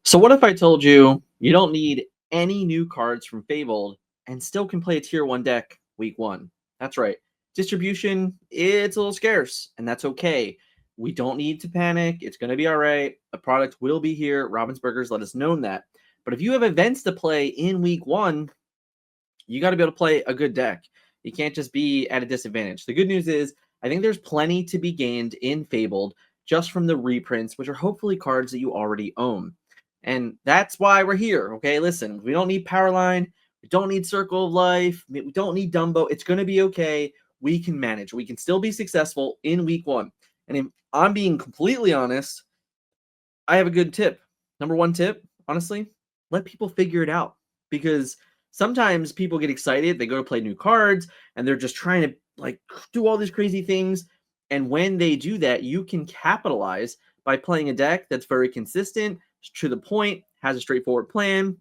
So what if I told you you don't need any new cards from Fabled and still can play a tier 1 deck week 1? That's right. Distribution, it's a little scarce, and that's okay. We don't need to panic. It's going to be all right. The product will be here. Ravensburgers let us know that. But if you have events to play in week 1, you got to be able to play a good deck. You can't just be at a disadvantage. The good news is, I think there's plenty to be gained in Fabled just from the reprints, which are hopefully cards that you already own. And that's why we're here. Okay, listen, we don't need Powerline. We don't need Circle of Life. We don't need Dumbo. It's going to be okay. We can manage. We can still be successful in week 1. And if I'm being completely honest, I have a good tip. Number 1 tip, honestly, let people figure it out. Because sometimes people get excited, they go to play new cards, and they're just trying to do all these crazy things. And when they do that, you can capitalize by playing a deck that's very consistent, to the point, has a straightforward plan,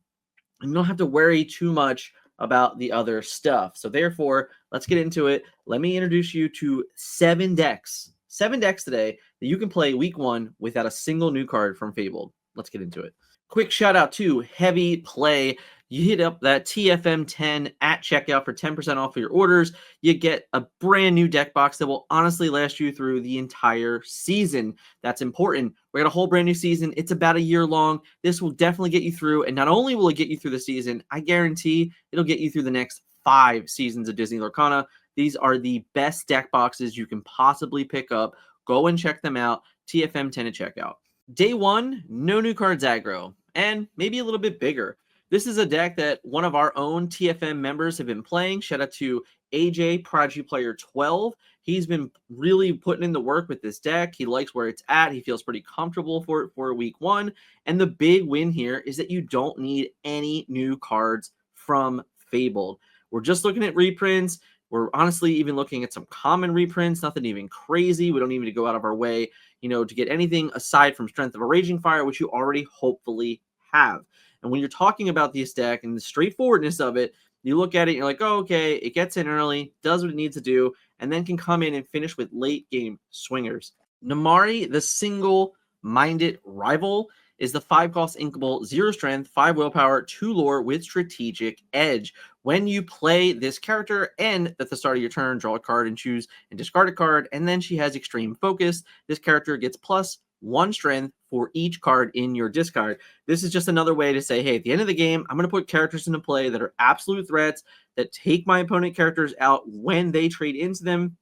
and you don't have to worry too much about the other stuff. So therefore, let's get into it. Let me introduce you to 7 decks. 7 decks today that you can play week 1 without a single new card from Fabled. Let's get into it. Quick shout out to Heavy Play. You hit up that TFM10 at checkout for 10% off of your orders. You get a brand new deck box that will honestly last you through the entire season. That's important. We got a whole brand new season. It's about a year long. This will definitely get you through. And not only will it get you through the season, I guarantee it'll get you through the next 5 seasons of Disney Lorcana. These are the best deck boxes you can possibly pick up. Go and check them out. TFM10 at checkout. Day 1, no new cards aggro, and maybe a little bit bigger. This is a deck that one of our own TFM members have been playing. Shout out to AJ Prodigy Player 12. He's been really putting in the work with this deck. He likes where it's at. He feels pretty comfortable for it for week 1. And the big win here is that you don't need any new cards from Fabled. We're just looking at reprints. We're honestly even looking at some common reprints, nothing even crazy. We don't even need to go out of our way, to get anything aside from Strength of a Raging Fire, which you already hopefully have. And when you're talking about this deck and the straightforwardness of it, you look at it and you're like, oh, okay, it gets in early, does what it needs to do, and then can come in and finish with late game swingers. Namari, the single-minded rival, is the 5-cost inkable, 0 strength, 5 willpower, 2 lore with strategic edge. When you play this character and at the start of your turn, draw a card and choose and discard a card, and then she has extreme focus, this character gets plus 1 strength for each card in your discard. This is just another way to say, hey, at the end of the game, I'm going to put characters into play that are absolute threats, that take my opponent characters out when they trade into them.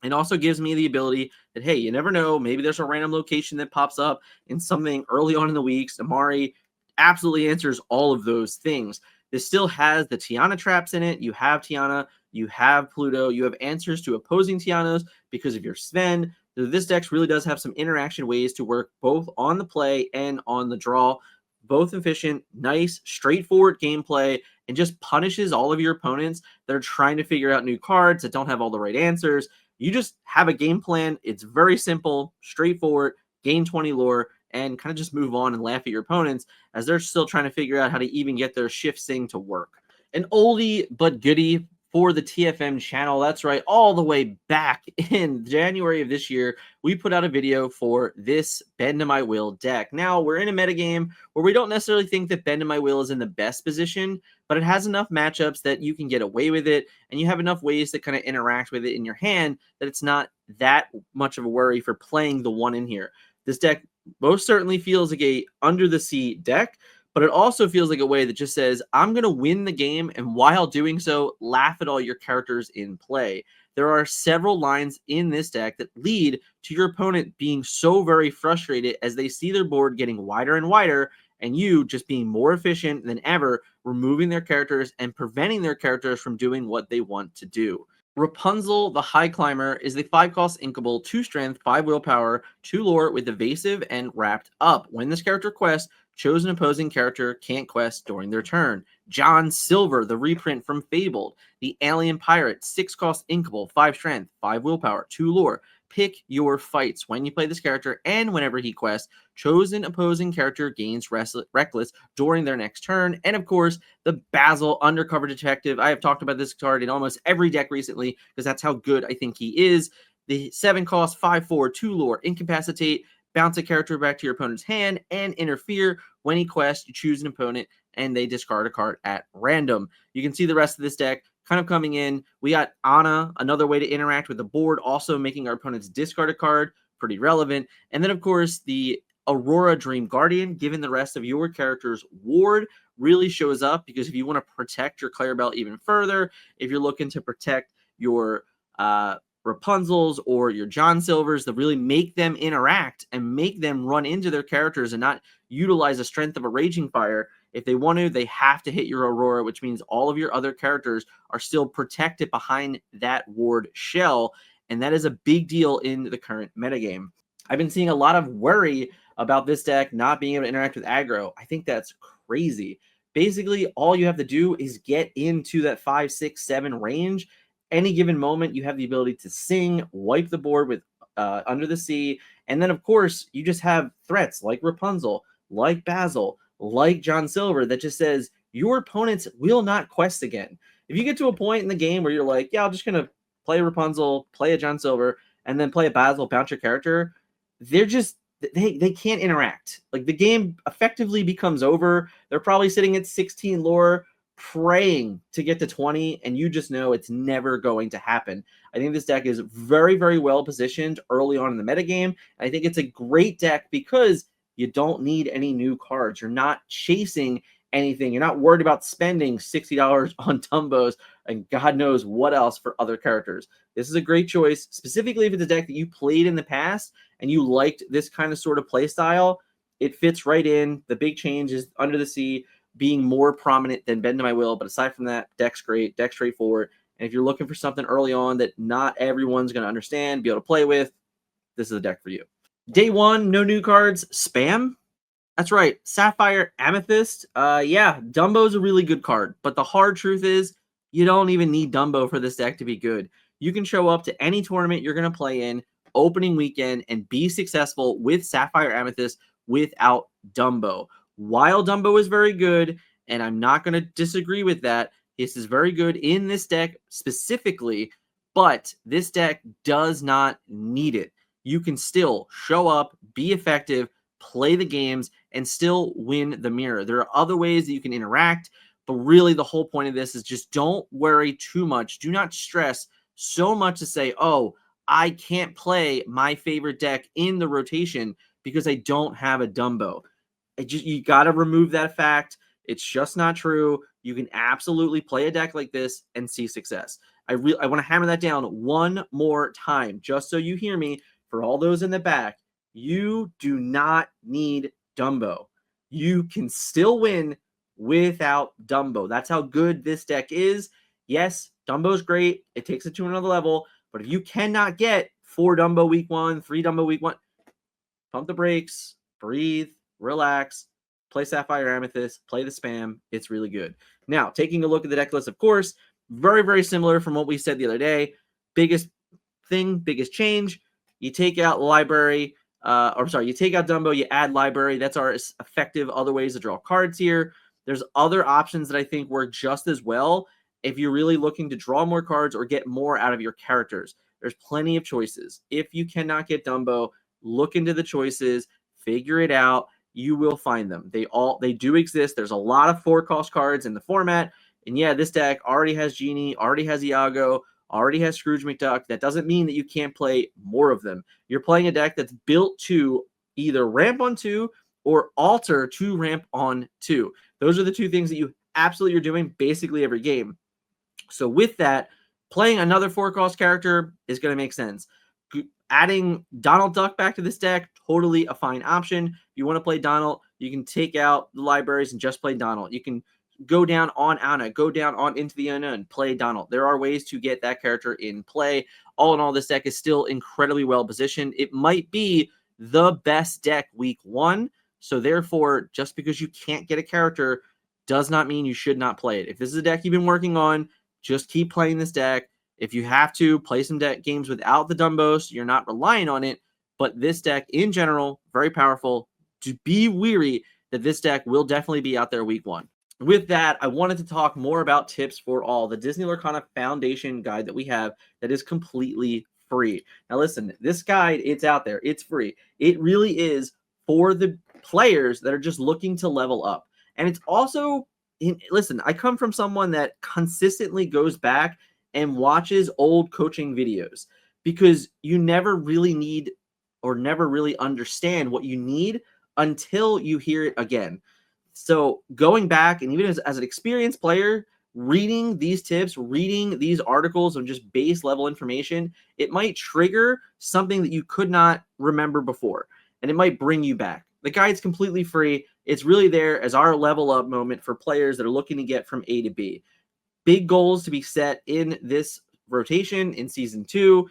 And also gives me the ability that, hey, you never know, maybe there's a random location that pops up in something early on in the weeks. Amari absolutely answers all of those things. This still has the Tiana traps in it. You have Tiana, you have Pluto, you have answers to opposing Tianas because of your Sven. This deck really does have some interaction ways to work both on the play and on the draw. Both efficient, nice, straightforward gameplay, and just punishes all of your opponents that are trying to figure out new cards that don't have all the right answers. You just have a game plan. It's very simple, straightforward, gain 20 lore, and kind of just move on and laugh at your opponents as they're still trying to figure out how to even get their shift sing to work. An oldie but goodie for the TFM channel. That's right, all the way back in January of this year, we put out a video for this Bend to My Will deck. Now, we're in a metagame where we don't necessarily think that Bend to My Will is in the best position, but it has enough matchups that you can get away with it, and you have enough ways to kind of interact with it in your hand that it's not that much of a worry for playing the one in here. This deck most certainly feels like a under-the-sea deck, but it also feels like a way that just says, I'm going to win the game, and while doing so, laugh at all your characters in play. There are several lines in this deck that lead to your opponent being so very frustrated as they see their board getting wider and wider, and you just being more efficient than ever, removing their characters and preventing their characters from doing what they want to do. Rapunzel, the High Climber, is the 5-cost inkable, 2 strength, 5 willpower, 2 lore with evasive and wrapped up. When this character quests, chosen opposing character can't quest during their turn. John Silver, the reprint from Fabled, the Alien Pirate, 6-cost inkable, 5 strength, 5 willpower, 2 lore. Pick your fights. When you play this character and whenever he quests, chosen opposing character gains reckless during their next turn. And of course, the Basil Undercover Detective. I have talked about this card in almost every deck recently because that's how good I think he is. The 7-cost, 5/4, 2 lore, incapacitate. bounce a character back to your opponent's hand, and interfere. When he quests, you choose an opponent, and they discard a card at random. You can see the rest of this deck kind of coming in. We got Anna, another way to interact with the board, also making our opponents discard a card, pretty relevant. And then, of course, the Aurora Dream Guardian, given the rest of your character's ward, really shows up because if you want to protect your Clarabelle even further, if you're looking to protect your Rapunzels or your John Silvers, to really make them interact and make them run into their characters and not utilize the strength of a Raging Fire. If they want to, they have to hit your Aurora, which means all of your other characters are still protected behind that ward shell, and that is a big deal in the current metagame. I've been seeing a lot of worry about this deck not being able to interact with aggro. I think that's crazy. Basically, all you have to do is get into that 5, 6, 7 range. Any given moment, you have the ability to sing, wipe the board with Under the Sea, and then, of course, you just have threats like Rapunzel, like Basil, like John Silver that just says your opponents will not quest again. If you get to a point in the game where you're like, yeah, I'm just going to play Rapunzel, play a John Silver, and then play a Basil, bounce your character, they're just, they can't interact. Like, the game effectively becomes over. They're probably sitting at 16 lore, praying to get to 20, and you just know it's never going to happen. I think this deck is very, very well positioned early on in the metagame. I think it's a great deck because you don't need any new cards. You're not chasing anything. You're not worried about spending $60 on Dumbos and God knows what else for other characters. This is a great choice, specifically if it's a deck that you played in the past and you liked this kind of sort of play style. It fits right in. The big change is Under the Sea being more prominent than Bend to My Will. But aside from that, deck's great, deck's straightforward. And if you're looking for something early on that not everyone's going to understand, be able to play with, this is a deck for you. Day one, no new cards, spam. That's right, Sapphire, Amethyst. Yeah, Dumbo's a really good card, but the hard truth is you don't even need Dumbo for this deck to be good. You can show up to any tournament you're going to play in opening weekend and be successful with Sapphire Amethyst without Dumbo. While Dumbo is very good, and I'm not going to disagree with that, this is very good in this deck specifically, but this deck does not need it. You can still show up, be effective, play the games, and still win the mirror. There are other ways that you can interact, but really the whole point of this is just don't worry too much. Do not stress so much to say, oh, I can't play my favorite deck in the rotation because I don't have a Dumbo. You got to remove that fact. It's just not true. You can absolutely play a deck like this and see success. I want to hammer that down one more time, just so you hear me. For all those in the back, you do not need Dumbo. You can still win without Dumbo. That's how good this deck is. Yes, Dumbo's great. It takes it to another level. But if you cannot get 4 Dumbo week 1, 3 Dumbo week 1, pump the brakes, breathe, relax, play Sapphire Amethyst, play the spam. It's really good. Now, taking a look at the deck list, of course, very, very similar from what we said the other day. Biggest thing, biggest change, you take out library, you take out Dumbo, you add library. That's our effective other ways to draw cards here. There's other options that I think work just as well if you're really looking to draw more cards or get more out of your characters. There's plenty of choices. If you cannot get Dumbo, look into the choices, figure it out. You will find them. They do exist. There's a lot of 4-cost cards in the format. And yeah, this deck already has Genie, already has Iago, already has Scrooge McDuck. That doesn't mean that you can't play more of them. You're playing a deck that's built to either ramp on 2 or alter to ramp on 2. Those are the two things that you absolutely are doing basically every game. So with that, playing another 4-cost character is going to make sense. Adding Donald Duck back to this deck, totally a fine option. If you want to play Donald, you can take out the libraries and just play Donald. You can go down on Anna, go down on Into the Unknown, play Donald. There are ways to get that character in play. All in all, this deck is still incredibly well positioned. It might be the best deck week 1. So therefore, just because you can't get a character does not mean you should not play it. If this is a deck you've been working on, just keep playing this deck. If you have to, play some deck games without the Dumbo so you're not relying on it. But this deck in general, very powerful. To be weary that this deck will definitely be out there week 1. With that, I wanted to talk more about tips for all, the Disney Lorcana Foundation guide that we have that is completely free. Now listen, this guide, it's out there. It's free. It really is for the players that are just looking to level up. And it's also listen, I come from someone that consistently goes back and watches old coaching videos because you never really need or never really understand what you need until you hear it again. So going back and even as an experienced player, reading these tips, reading these articles of just base level information, it might trigger something that you could not remember before, and it might bring you back. The guide's completely free. It's really there as our level up moment for players that are looking to get from A to B. Big goals to be set in this rotation in season 2.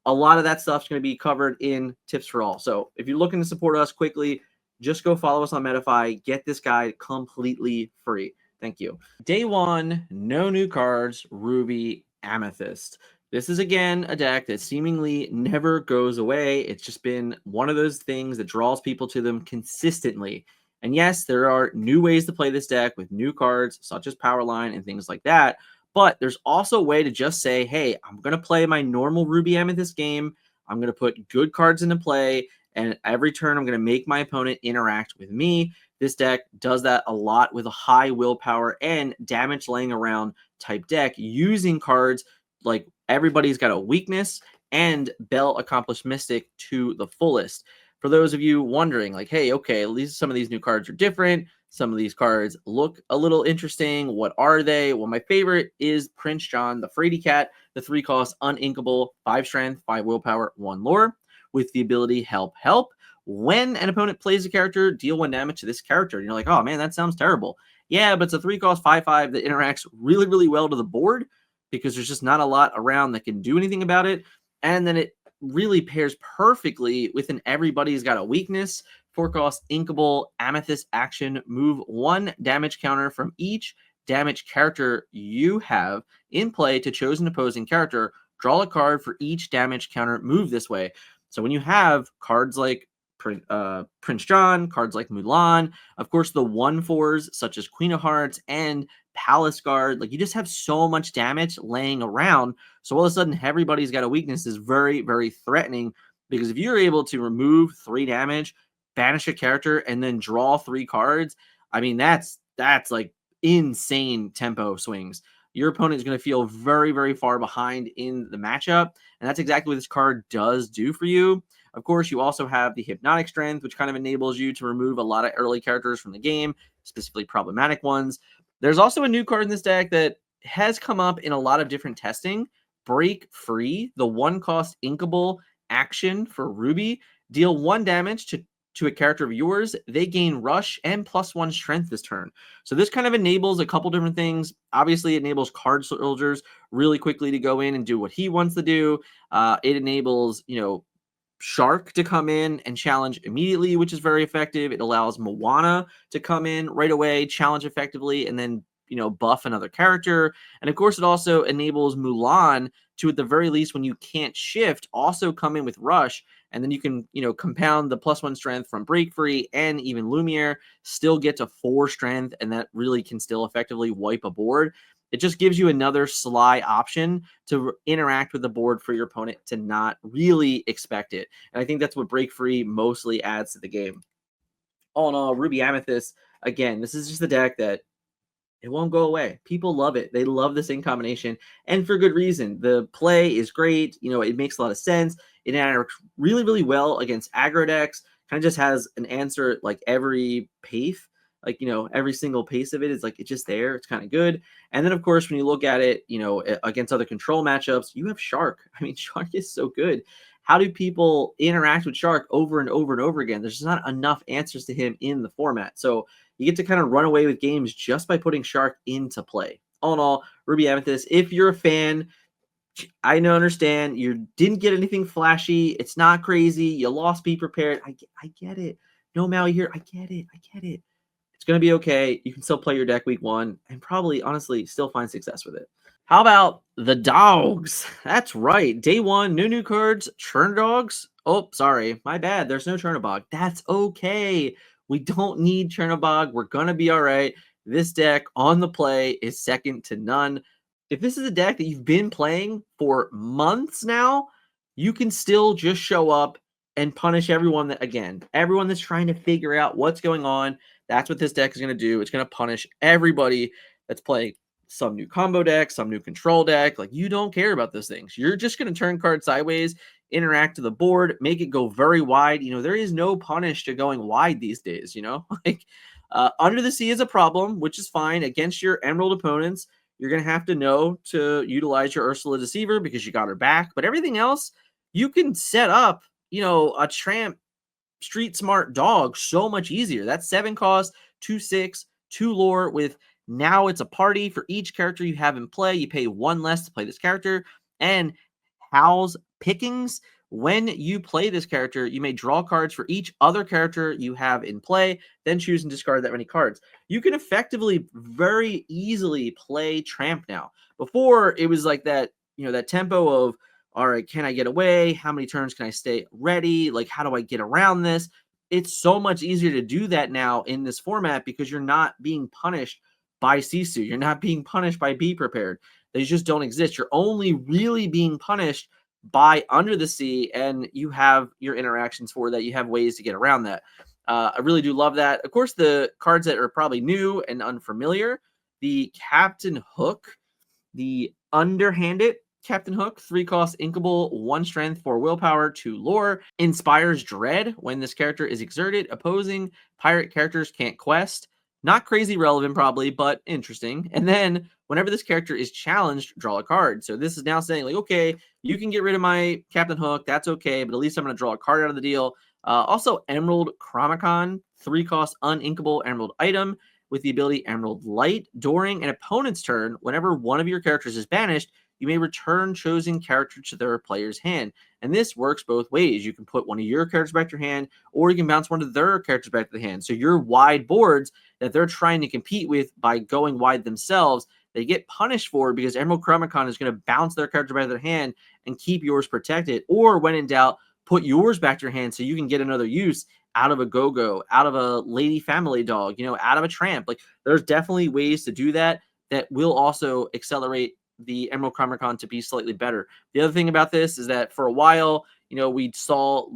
A lot of that stuff's going to be covered in Tips for All. So if you're looking to support us quickly, just go follow us on Metafy. Get this guide completely free. Thank you. Day 1, no new cards, Ruby Amethyst. This is, again, a deck that seemingly never goes away. It's just been one of those things that draws people to them consistently. And yes, there are new ways to play this deck with new cards, such as Powerline and things like that. But there's also a way to just say, hey, I'm going to play my normal Ruby Amethyst game. I'm going to put good cards into play. And every turn, I'm going to make my opponent interact with me. This deck does that a lot with a high willpower and damage laying around type deck using cards like Everybody's Got a Weakness and Bell Accomplished Mystic to the fullest. For those of you wondering, like, hey, okay, at least some of these new cards are different. Some of these cards look a little interesting. What are they? Well, my favorite is Prince John, the Fraidy Cat, the 3-cost, uninkable, 5 strength, 5 willpower, 1 lore, with the ability Help, Help. When an opponent plays a character, deal 1 damage to this character. And you're like, oh man, that sounds terrible. Yeah, but it's a 3-cost, 5/5 that interacts really, really well to the board because there's just not a lot around that can do anything about it. And then it really pairs perfectly with an Everybody's Got a Weakness, 4-cost, inkable, Amethyst action, move 1 damage counter from each damage character you have in play to chosen opposing character. Draw a card for each damage counter move this way. So when you have cards like Prince John, cards like Mulan, of course the 1/4s such as Queen of Hearts and Palace Guard, like you just have so much damage laying around. So all of a sudden, Everybody's Got a Weakness is very, very threatening because if you're able to remove 3 damage, banish a character, and then draw 3 cards, I mean that's like insane tempo swings. Your opponent is going to feel very, very far behind in the matchup, and that's exactly what this card does do for you. Of course, you also have the Hypnotic Strength, which kind of enables you to remove a lot of early characters from the game, specifically problematic ones. There's also a new card in this deck that has come up in a lot of different testing. Break Free, the 1-cost inkable action for Ruby. Deal 1 damage to a character of yours. They gain Rush and +1 Strength this turn. So this kind of enables a couple different things. Obviously, it enables Card Soldiers really quickly to go in and do what he wants to do. It enables, Shark to come in and challenge immediately, which is very effective. It allows Moana to come in right away, challenge effectively, and then buff another character. And of course, it also enables Mulan to, at the very least, when you can't shift, also come in with Rush, and then you can compound the +1 strength from Break Free and even Lumiere, still get to 4 strength, and that really can still effectively wipe a board. It just gives you another sly option to interact with the board for your opponent to not really expect it. And I think that's what Break Free mostly adds to the game. All in all, Ruby Amethyst, again, this is just a deck that it won't go away. People love it. They love this in combination, and for good reason. The play is great. It makes a lot of sense. It interacts really, really well against aggro decks. Kind of just has an answer like every pace. Like, every single pace of it is like, it's just there. It's kind of good. And then, of course, when you look at it, against other control matchups, you have Shark. I mean, Shark is so good. How do people interact with Shark over and over and over again? There's just not enough answers to him in the format. So you get to kind of run away with games just by putting Shark into play. All in all, Ruby Amethyst, if you're a fan, I understand you didn't get anything flashy. It's not crazy. You lost Be Prepared. I get it. No Maui here. I get it. It's going to be okay. You can still play your deck week 1 and probably, honestly, still find success with it. How about the dogs? That's right. Day 1, new cards, Churn Dogs. Oh, sorry. My bad. There's no Chernobog. That's okay. We don't need Chernobog. We're going to be all right. This deck on the play is second to none. If this is a deck that you've been playing for months now, you can still just show up and punish everyone that, again, everyone that's trying to figure out what's going on. That's what this deck is going to do. It's going to punish everybody that's playing some new combo deck, some new control deck. Like, you don't care about those things. You're just going to turn cards sideways, interact to the board, make it go very wide. There is no punish to going wide these days, like Under the Sea is a problem, which is fine against your Emerald opponents. You're going to have to know to utilize your Ursula Deceiver because you got her back. But everything else, you can set up, a Tramp Street Smart Dog so much easier. That's 7 cost, 2/6, 2 lore with now it's a party for each character you have in play. You pay 1 less to play this character. And Howl's Pickings. When you play this character, you may draw cards for each other character you have in play, then choose and discard that many cards. You can effectively very easily play Tramp now. Before, it was like that, that tempo of, all right, can I get away? How many turns can I stay ready? Like, how do I get around this? It's so much easier to do that now in this format because you're not being punished by Sisu. You're not being punished by Be Prepared. They just don't exist. You're only really being punished by Under the Sea, and you have your interactions for that. You have ways to get around that. I really do love that. Of course, the cards that are probably new and unfamiliar, the Captain Hook, the Underhanded Captain Hook, 3 cost, inkable, 1 strength, 4 willpower, 2 lore, inspires dread when this character is exerted. Opposing pirate characters can't quest. Not crazy relevant, probably, but interesting. And then whenever this character is challenged, draw a card. So this is now saying, like, okay, you can get rid of my Captain Hook. That's okay, but at least I'm going to draw a card out of the deal. Also, Emerald Chromicon, 3 cost, uninkable emerald item with the ability Emerald Light. During an opponent's turn, whenever one of your characters is banished, you may return chosen character to their player's hand. And this works both ways. You can put one of your characters back to your hand, or you can bounce one of their characters back to the hand. So your wide boards that they're trying to compete with by going wide themselves, they get punished for because Emerald Chromicon is going to bounce their character back to their hand and keep yours protected. Or when in doubt, put yours back to your hand so you can get another use out of a Go-Go, out of a Lady Family Dog, out of a Tramp. Like, there's definitely ways to do that will also accelerate the Emerald Chromicon to be slightly better. The other thing about this is that for a while, we saw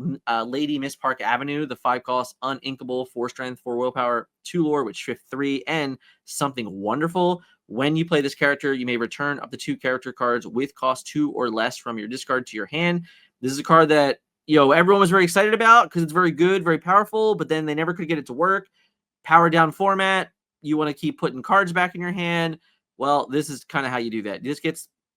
Lady Miss Park Avenue, the 5 cost, uninkable, 4 strength, 4 willpower, 2 lore with shift 3, and something wonderful. When you play this character, you may return up to 2 character cards with cost 2 or less from your discard to your hand. This is a card that, everyone was very excited about because it's very good, very powerful, but then they never could get it to work. Power down format, you want to keep putting cards back in your hand. Well, this is kind of how you do that. This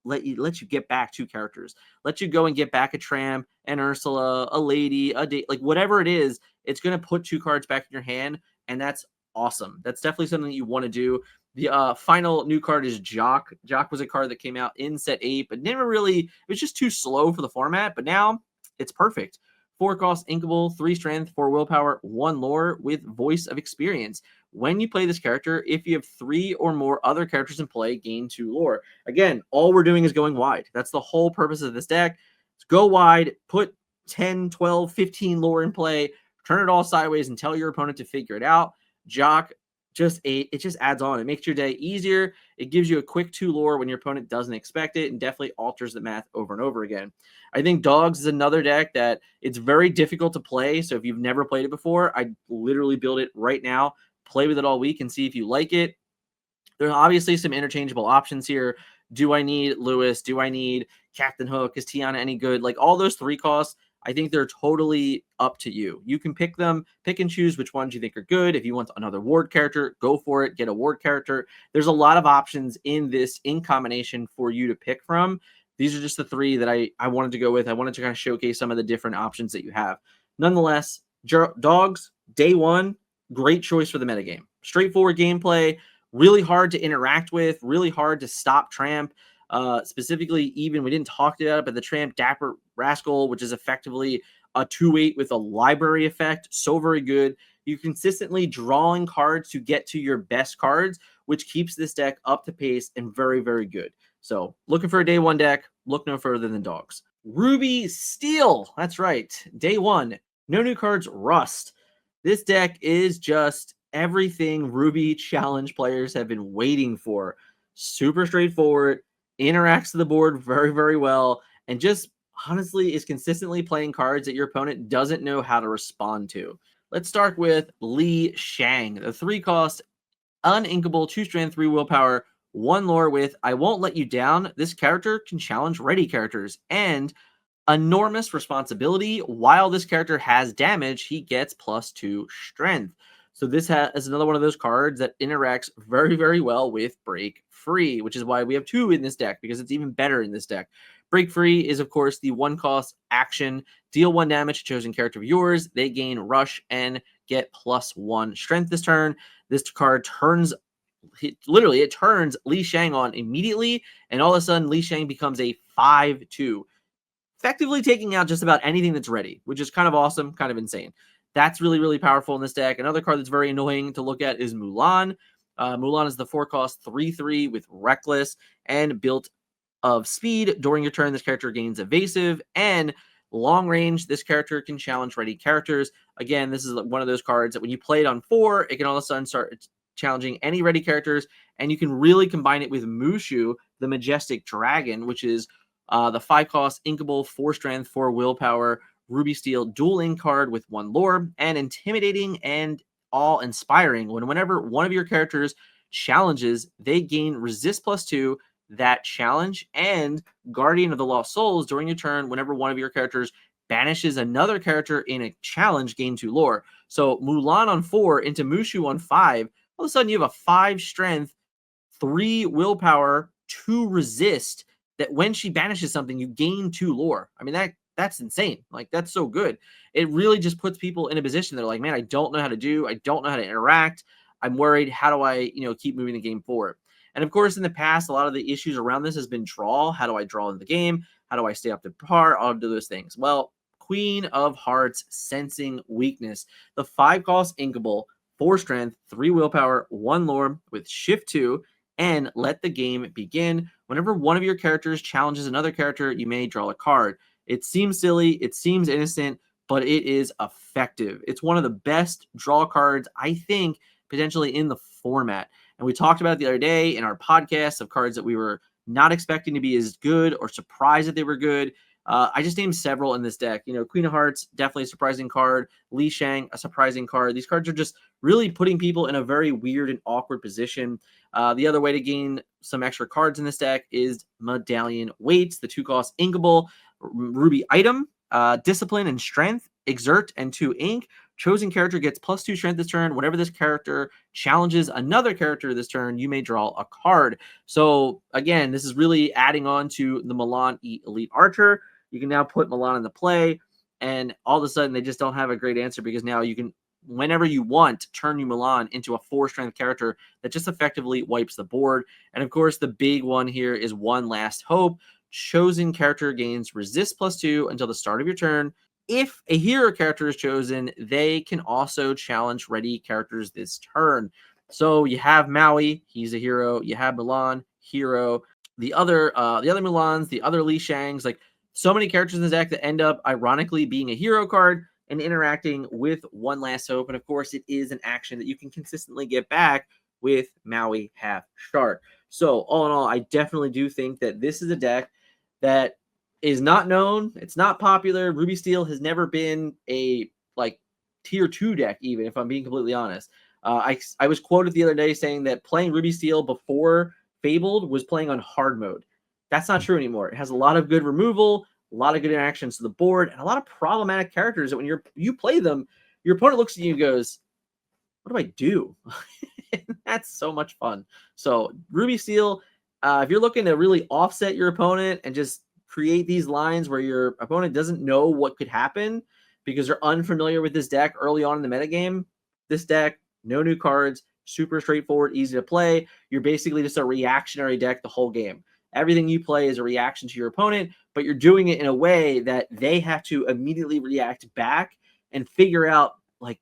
lets you get back 2 characters. Let you go and get back a Tramp, an Ursula, a Lady, like whatever it is, it's going to put 2 cards back in your hand, and that's awesome. That's definitely something that you want to do. The final new card is Jock. Jock was a card that came out in set 8, but never really, it was just too slow for the format, but now it's perfect. 4 cost, inkable, 3 strength, 4 willpower, 1 lore with Voice of Experience. When you play this character, if you have 3 or more other characters in play, gain 2 lore. Again, all we're doing is going wide. That's the whole purpose of this deck. Go wide, put 10, 12, 15 lore in play, turn it all sideways and tell your opponent to figure it out. Jock, it just adds on. It makes your day easier. It gives you a quick 2 lore when your opponent doesn't expect it, and definitely alters the math over and over again. I think Dogs is another deck that it's very difficult to play. So if you've never played it before, I literally build it right now. Play with it all week and see if you like it. There's obviously some interchangeable options here. Do I need Lewis? Do I need Captain Hook? Is Tiana any good? Like, all those 3 costs, I think they're totally up to you. You can pick them, pick and choose which ones you think are good. If you want another ward character, go for it. Get a ward character. There's a lot of options in this in combination for you to pick from. These are just the 3 that I wanted to go with. I wanted to kind of showcase some of the different options that you have. Nonetheless, Dogs, day 1, great choice for the metagame. Straightforward gameplay, really hard to interact with, really hard to stop Tramp. Specifically, even we didn't talk about it, but the Tramp Dapper Rascal, which is effectively a 2/8 with a library effect. So very good. You're consistently drawing cards to get to your best cards, which keeps this deck up to pace and very, very good. So looking for a day 1 deck, look no further than Dogs. Ruby Steel. That's right. Day 1. No new cards, Rust. This deck is just everything Ruby Challenge players have been waiting for. Super straightforward, interacts to the board very, very well, and just honestly is consistently playing cards that your opponent doesn't know how to respond to. Let's start with Li Shang, the 3-cost, uninkable, 2 strength, 3 willpower, 1 lore with I won't let you down. This character can challenge ready characters and enormous responsibility. While this character has damage, he gets +2 strength. So this is another one of those cards that interacts very, very well with Break Free, which is why we have 2 in this deck, because it's even better in this deck. Break Free is, of course, the 1-cost action. Deal 1 damage to chosen character of yours. They gain Rush and get +1 strength this turn. This card turns, literally, it turns Li Shang on immediately, and all of a sudden, Li Shang becomes a 5/2. Effectively taking out just about anything that's ready, which is kind of awesome, kind of insane. That's really, really powerful in this deck. Another card that's very annoying to look at is Mulan. Mulan is the 4-cost 3/3 with Reckless and built of speed. During your turn, this character gains evasive and long range. This character can challenge ready characters. Again, this is one of those cards that when you play it on 4, it can all of a sudden start challenging any ready characters, and you can really combine it with Mushu, the Majestic Dragon, which is the 5-cost inkable, 4 strength, 4 willpower, ruby steel dual ink card with 1 lore, and intimidating and awe-inspiring. Whenever one of your characters challenges, they gain resist +2 that challenge, and Guardian of the Lost Souls during your turn. Whenever one of your characters banishes another character in a challenge, gain 2 lore. So Mulan on 4 into Mushu on 5. All of a sudden, you have a 5 strength, 3 willpower, 2 resist, that when she banishes something, you gain 2 lore. I mean, that's insane. Like, that's so good. It really just puts people in a position they're like, man, I don't know how to do. I don't know how to interact. I'm worried. How do I, keep moving the game forward? And of course, in the past, a lot of the issues around this has been draw. How do I draw in the game? How do I stay up to par? All of those things. Well, Queen of Hearts, Sensing Weakness. The 5-cost inkable, 4 strength, 3 willpower, 1 lore with shift 2, and let the game begin. Whenever one of your characters challenges another character, you may draw a card. It seems silly, it seems innocent, but it is effective. It's one of the best draw cards, I think, potentially in the format. And we talked about it the other day in our podcast of cards that we were not expecting to be as good or surprised that they were good. I just named several in this deck. Queen of Hearts, definitely a surprising card. Li Shang, a surprising card. These cards are just really putting people in a very weird and awkward position. The other way to gain some extra cards in this deck is Medallion Weights, the 2-cost inkable ruby item, discipline and strength, exert, and 2 ink. Chosen character gets +2 strength this turn. Whenever this character challenges another character this turn, you may draw a card. So again, this is really adding on to the Milan Elite Archer. You can now put Milan into play, and all of a sudden they just don't have a great answer, because now you can, whenever you want, turn your Milan into a 4-strength character that just effectively wipes the board. And of course, the big one here is One Last Hope. Chosen character gains resist +2 until the start of your turn. If a hero character is chosen, they can also challenge ready characters this turn. So you have Maui, he's a hero. You have Milan, hero. The other Milans, the other Li Shangs, like so many characters in the deck that end up ironically being a hero card and interacting with One Last Hope. And of course, it is an action that you can consistently get back with Maui Half Shard. So all in all, I definitely do think that this is a deck that is not known. It's not popular. Ruby Steel has never been a tier 2 deck, even if I'm being completely honest. I was quoted the other day saying that playing Ruby Steel before Fabled was playing on hard mode. That's not true anymore. It has a lot of good removal, a lot of good interactions to the board, and a lot of problematic characters that when you play them, your opponent looks at you and goes, what do I do? That's so much fun. So Ruby Steel, if you're looking to really offset your opponent and just create these lines where your opponent doesn't know what could happen because they're unfamiliar with this deck early on in the metagame, this deck, no new cards, super straightforward, easy to play. You're basically just a reactionary deck the whole game. Everything you play is a reaction to your opponent, but you're doing it in a way that they have to immediately react back and figure out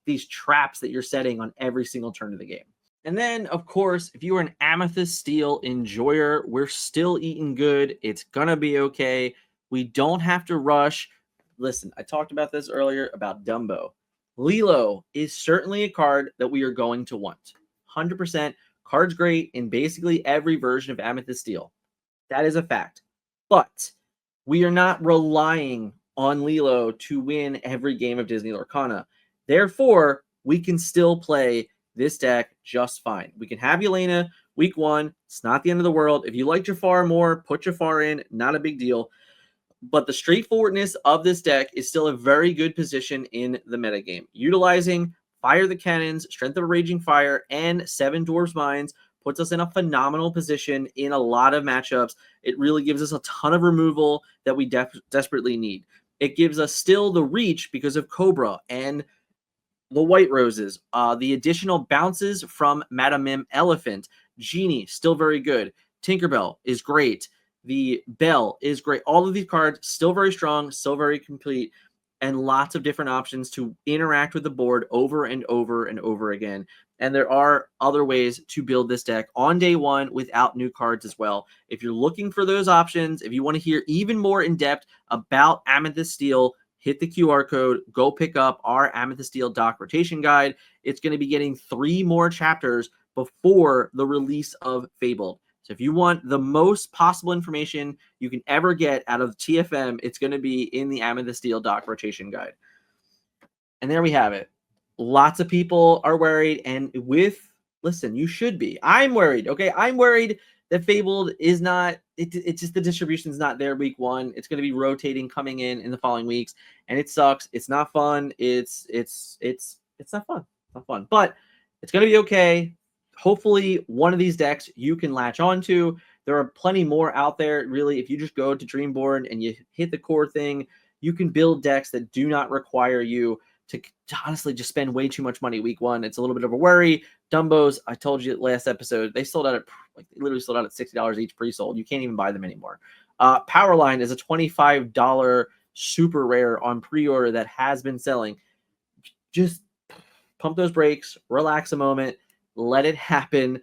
these traps that you're setting on every single turn of the game. And then, of course, if you are an Amethyst Steel enjoyer, we're still eating good. It's going to be okay. We don't have to rush. Listen, I talked about this earlier about Dumbo. Lilo is certainly a card that we are going to want. 100%. Card's great in basically every version of Amethyst Steel. That is a fact. But We are not relying on Lilo to win every game of Disney Lorcana. Therefore, we can still play this deck just fine. We can have Yelena week 1. It's not the end of the world. If you like Jafar more, put Jafar in. Not a big deal. But the straightforwardness of this deck is still a very good position in the metagame. Utilizing Fire the Cannons, Strength of a Raging Fire, and 7 Dwarves Mines puts us in a phenomenal position in a lot of matchups. It really gives us a ton of removal that we desperately need. It gives us still the reach because of Cobra and the White Roses. The additional bounces from Madame Mim Elephant. Genie, still very good. Tinkerbell is great. The Bell is great. All of these cards still very strong, still very complete, and lots of different options to interact with the board over and over and over again. And there are other ways to build this deck on day 1 without new cards as well. If you're looking for those options, if you want to hear even more in depth about Amethyst Steel, hit the QR code, go pick up our Amethyst Steel Doc rotation guide. It's going to be getting 3 more chapters before the release of Fabled. So if you want the most possible information you can ever get out of TFM, it's going to be in the Amethyst Steel Doc rotation guide. And there we have it. Lots of people are worried, and listen, you should be. I'm worried, okay? I'm worried that Fabled is not, it's just the distribution's not there week 1. It's going to be rotating coming in the following weeks, and it sucks. It's not fun. It's not fun. It's not fun, but it's going to be okay. Hopefully one of these decks you can latch onto. There are plenty more out there. Really, if you just go to Dreamboard and you hit the core thing, you can build decks that do not require you to honestly just spend way too much money week 1. It's a little bit of a worry. Dumbos, I told you last episode, they sold out at they literally sold out at $60 each pre-sold. You can't even buy them anymore. Powerline is a $25 super rare on pre-order that has been selling. Just pump those brakes, relax a moment, let it happen.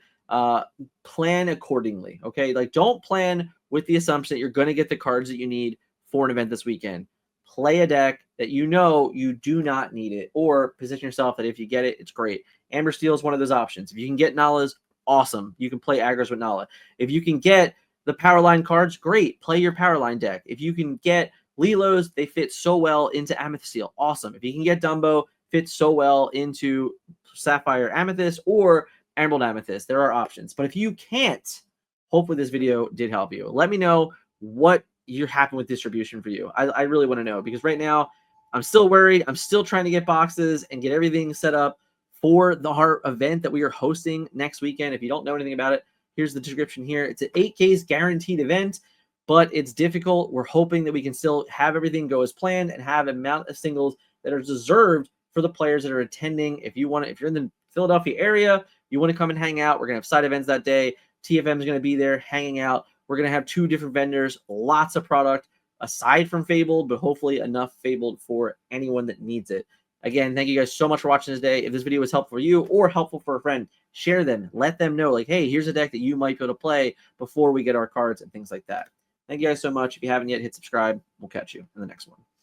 Plan accordingly, okay? Like, don't plan with the assumption that you're going to get the cards that you need for an event this weekend. Play a deck that you know you do not need it, or position yourself that if you get it, it's great. Amber Steel is one of those options. If you can get Nalas, awesome. You can play Aggros with Nala. If you can get the Powerline cards, great. Play your Powerline deck. If you can get Lilos, they fit so well into Amethyst Steel. Awesome. If you can get Dumbo, fits so well into Sapphire Amethyst or Emerald Amethyst. There are options. But if you can't, hopefully this video did help you. Let me know what you're happy with distribution for you. I really want to know, because right now I'm still worried. I'm still trying to get boxes and get everything set up for the Heart event that we are hosting next weekend. If you don't know anything about it, here's the description here. It's an 8Ks guaranteed event, but it's difficult. We're hoping that we can still have everything go as planned and have an amount of singles that are deserved for the players that are attending. If you're in the Philadelphia area, you want to come and hang out, we're going to have side events that day. TFM is going to be there hanging out. We're going to have 2 different vendors, lots of product aside from Fabled, but hopefully enough Fabled for anyone that needs it. Again, thank you guys so much for watching today. If this video was helpful for you or helpful for a friend, share them. Let them know, like, hey, here's a deck that you might be able to play before we get our cards and things like that. Thank you guys so much. If you haven't yet, hit subscribe. We'll catch you in the next one.